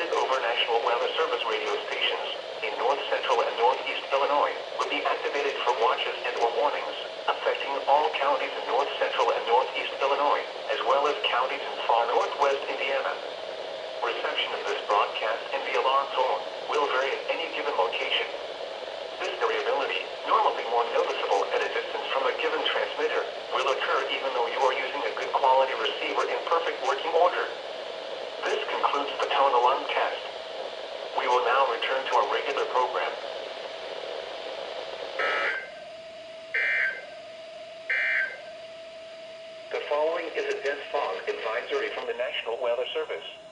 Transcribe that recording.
transmitted over National Weather Service radio stations in north central and northeast Illinois will be activated for watches and or warnings affecting all counties in north central and northeast Illinois, as well as counties in far northwest Indiana. Reception of this broadcast in the alarm tone will vary at any given location. This variability, normally more noticeable at a distance from a given transmitter, will occur even though you are using a good quality receiver in perfect working order. This concludes the tone alarm test. We will now return to our regular program. The following is a dense fog advisory from the National Weather Service.